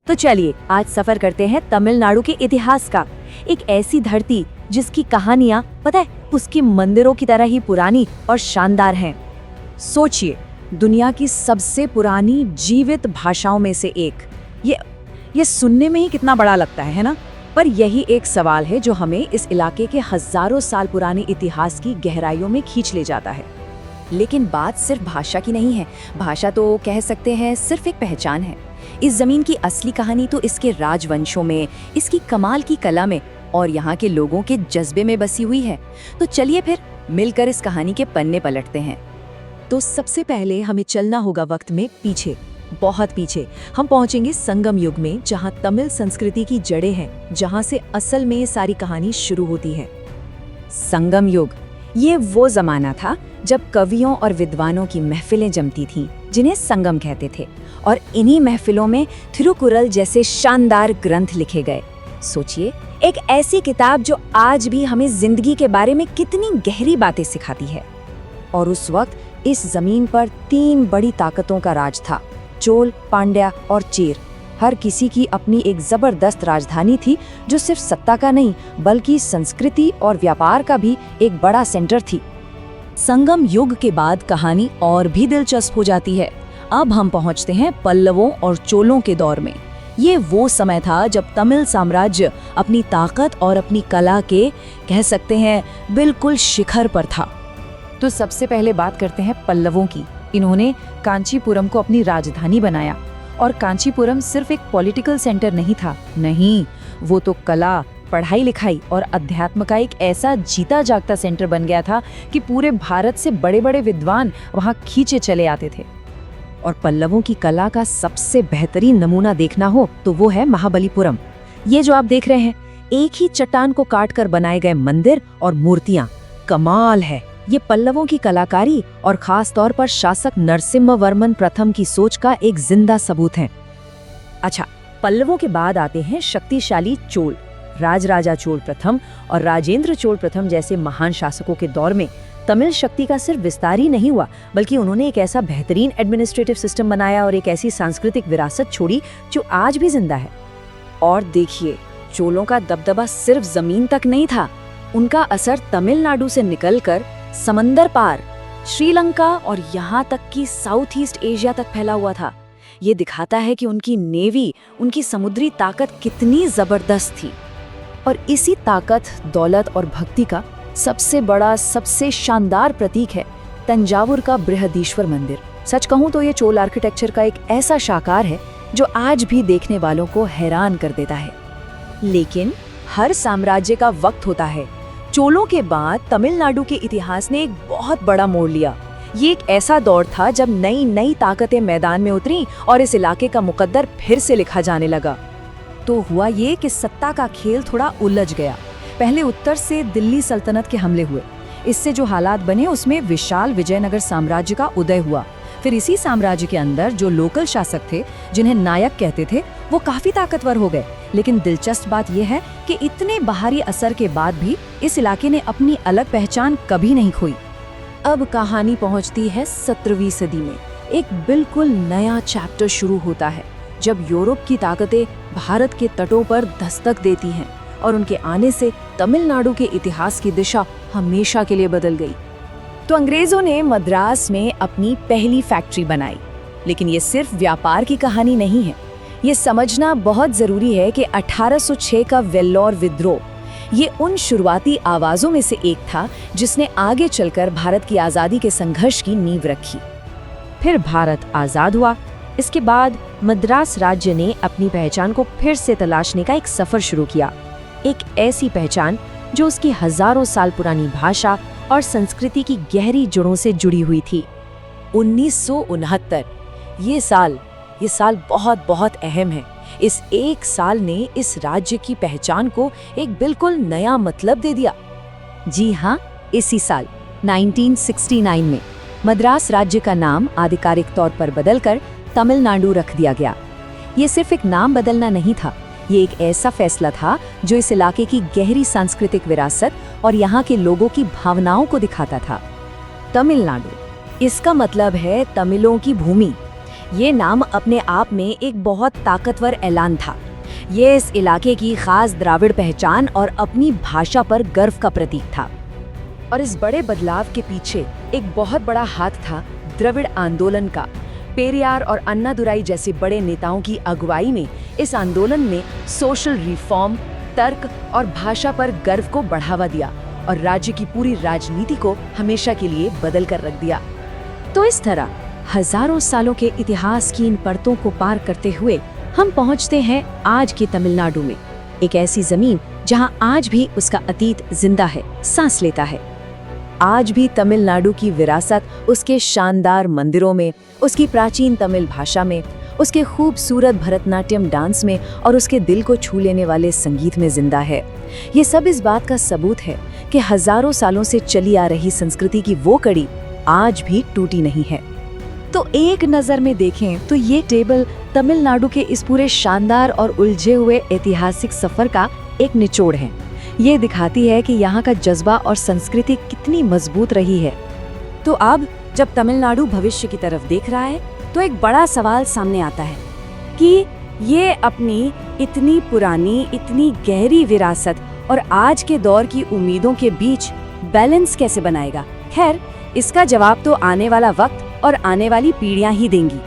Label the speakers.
Speaker 1: तो चलिए आज सफर करते हैं तमिलनाडु के इतिहास का। एक ऐसी धरती जिसकी कहानियां पता है उसकी मंदिरों की तरह ही पुरानी और शानदार हैं। सोचिए, दुनिया की सबसे पुरानी जीवित भाषाओं में से एक। ये सुनने में ही कितना बड़ा लगता है ना? पर यही एक सवाल है जो हमें इस इलाके के हजारों साल पुराने इतिहास की गहराइयों में खींच ले जाता है। लेकिन बात सिर्फ भाषा की नहीं है। भाषा तो कह सकते हैं सिर्फ एक पहचान है। इस जमीन की असली कहानी तो इसके राजवंशों में, इसकी कमाल की कला में और यहाँ के लोगों के जज्बे में बसी हुई है। तो चलिए फिर मिलकर इस कहानी के पन्ने पलटते हैं। तो सबसे पहले हमें चलना होगा वक्त में पीछे, बहुत पीछे। हम पहुंचेंगे संगम युग में, जहां तमिल संस्कृति की जड़ें हैं, जहां से असल में ये सारी कहानी शुरू होती है। संगम युग ये वो जमाना था जब कवियों और विद्वानों की महफिलें जमती थीं, जिन्हें संगम कहते थे, और इन्हीं महफिलों में थिरुकुरल जैसे शानदार ग्रंथ लिखे गए। सोचिए, एक ऐसी किताब जो आज भी हमें जिंदगी के बारे में कितनी गहरी बातें सिखाती है। और उस वक्त इस जमीन पर 3 बड़ी ताकतों का राज था, चोल, पांड्या और चेर। हर किसी की अपनी एक जबरदस्त राजधानी थी जो सिर्फ सत्ता का नहीं बल्कि संस्कृति और व्यापार का भी एक बड़ा सेंटर थी। संगम युग के बाद कहानी और भी दिलचस्प हो जाती है। अब हम पहुंचते हैं पल्लवों और चोलों के दौर में। ये वो समय था जब तमिल साम्राज्य अपनी ताकत और अपनी कला के कह सकते हैं बिल्कुल शिखर पर था। तो सबसे पहले बात करते हैं पल्लवों की। इन्होंने कांचीपुरम को अपनी राजधानी बनाया। और कांचीपुरम सिर्फ एक पॉलिटिकल सेंटर नहीं था, नहीं, वो तो कला, पढ़ाई लिखाई और अध्यात्म का एक ऐसा जीता जागता सेंटर बन गया था कि पूरे भारत से बड़े बड़े विद्वान वहाँ खींचे चले आते थे। और पल्लवों की कला का सबसे बेहतरीन नमूना देखना हो तो वो है महाबलीपुरम। ये जो आप देख रहे हैं, एक ही चट्टान को काट कर बनाए गए मंदिर और मूर्तियां, कमाल है। ये पल्लवों की कलाकारी और खास तौर पर शासक नरसिम्हवर्मन प्रथम की सोच का एक जिंदा सबूत है। अच्छा, पल्लवों के बाद आते हैं शक्तिशाली चोल। राजराजा चोल प्रथम और राजेंद्र चोल प्रथम जैसे महान शासकों के दौर में तमिल शक्ति का सिर्फ विस्तार ही नहीं हुआ, बल्कि उन्होंने एक ऐसा बेहतरीन एडमिनिस्ट्रेटिव सिस्टम बनाया और एक ऐसी सांस्कृतिक विरासत छोड़ी जो आज भी जिंदा है। और देखिए, चोलों का दबदबा सिर्फ जमीन तक नहीं था, उनका असर तमिलनाडु से निकलकर समंदर पार श्रीलंका और यहाँ तक कि साउथ ईस्ट एशिया तक फैला हुआ था। ये दिखाता है कि उनकी नेवी, उनकी समुद्री ताकत कितनी जबरदस्त थी। और इसी ताकत, दौलत और भक्ति का सबसे बड़ा, सबसे शानदार प्रतीक है तंजावुर का बृहदीश्वर मंदिर। सच कहूँ तो ये चोल आर्किटेक्चर का एक ऐसा शाकार है जो आज भी देखने वालों को हैरान कर देता है। लेकिन हर साम्राज्य का वक्त होता है। चोलों के बाद तमिलनाडु के इतिहास ने एक बहुत बड़ा मोड़ लिया। ये एक ऐसा दौर था जब नई नई ताकतें मैदान में उतरी और इस इलाके का मुकद्दर फिर से लिखा जाने लगा। तो हुआ ये कि सत्ता का खेल थोड़ा उलझ गया। पहले उत्तर से दिल्ली सल्तनत के हमले हुए। इससे जो हालात बने उसमें विशाल विजयनगर साम्राज्य का उदय हुआ। फिर इसी साम्राज्य के अंदर जो लोकल शासक थे, जिन्हें नायक कहते थे, वो काफी ताकतवर हो गए। लेकिन दिलचस्प बात यह है कि इतने बाहरी असर के बाद भी इस इलाके ने अपनी अलग पहचान कभी नहीं खोई। अब कहानी पहुंचती है 17वीं सदी में। एक बिल्कुल नया चैप्टर शुरू होता है जब यूरोप की ताकतें भारत के तटों पर दस्तक देती हैं और उनके आने से तमिलनाडु के इतिहास की दिशा हमेशा के लिए बदल गई। तो अंग्रेजों ने मद्रास में अपनी पहली फैक्ट्री बनाई। लेकिन ये सिर्फ व्यापार की कहानी नहीं है। ये समझना बहुत जरूरी है कि 1806 का वेल्लोर विद्रोह ये उन शुरुआती आवाजों में से एक था जिसने आगे चलकर भारत की आजादी के संघर्ष की नींव रखी। फिर भारत आजाद हुआ। इसके बाद मद्रास राज्य ने अपनी पहचान को फिर से तलाशने का एक सफर शुरू किया। एक ऐसी पहचान जो उसकी हजारों साल पुरानी भाषा और संस्कृति की गहरी जड़ों से जुड़ी हुई थी। 1969 ये साल बहुत बहुत अहम है। इस एक साल ने इस राज्य की पहचान को एक बिल्कुल नया मतलब दे दिया। जी हाँ, इसी साल 1969 में मद्रास राज्य का नाम आधिकारिक तौर पर बदलकर तमिलनाडु रख दिया गया। ये सिर्फ एक नाम बदलना नहीं था, ये एक ऐसा फैसला था जो इस इलाके की गहरी सांस्कृतिक विरासत और यहाँ के लोगों की भावनाओं को दिखाता था। तमिलनाडु, इसका मतलब है तमिलों की भूमि। ये नाम अपने आप में एक बहुत ताकतवर ऐलान था। ये इस इलाके की खास द्राविड़ पहचान और अपनी भाषा पर गर्व का प्रतीक था। और इस बड़े बदलाव के पीछे एक बहुत बड़ा हाथ था द्रविड़ आंदोलन का। पेरियार और अन्नादुराई जैसे बड़े नेताओं की अगुवाई में इस आंदोलन ने सोशल रिफॉर्म, तर्क और भाषा पर गर्व को बढ़ावा दिया और राज्य की पूरी राजनीति को हमेशा के लिए बदल कर रख दिया। तो इस तरह हजारों सालों के इतिहास की इन परतों को पार करते हुए हम पहुंचते हैं आज के तमिलनाडु में, एक ऐसी जमीन जहां आज भी उसका अतीत जिंदा है, सांस लेता है। आज भी तमिलनाडु की विरासत उसके शानदार मंदिरों में, उसकी प्राचीन तमिल भाषा में, उसके खूबसूरत भरतनाट्यम डांस में और उसके दिल को छू लेने वाले संगीत में जिंदा है। ये सब इस बात का सबूत है कि हजारों सालों से चली आ रही संस्कृति की वो कड़ी आज भी टूटी नहीं है। तो एक नज़र में देखें तो ये टेबल तमिलनाडु के इस पूरे शानदार और उलझे हुए ऐतिहासिक सफर का एक निचोड़ है। ये दिखाती है कि यहाँ का जज्बा और संस्कृति कितनी मजबूत रही है। तो अब जब तमिलनाडु भविष्य की तरफ देख रहा है तो एक बड़ा सवाल सामने आता है कि ये अपनी इतनी पुरानी, इतनी गहरी विरासत और आज के दौर की उम्मीदों के बीच बैलेंस कैसे बनाएगा। खैर, इसका जवाब तो आने वाला वक्त और आने वाली पीढ़ियां ही देंगी।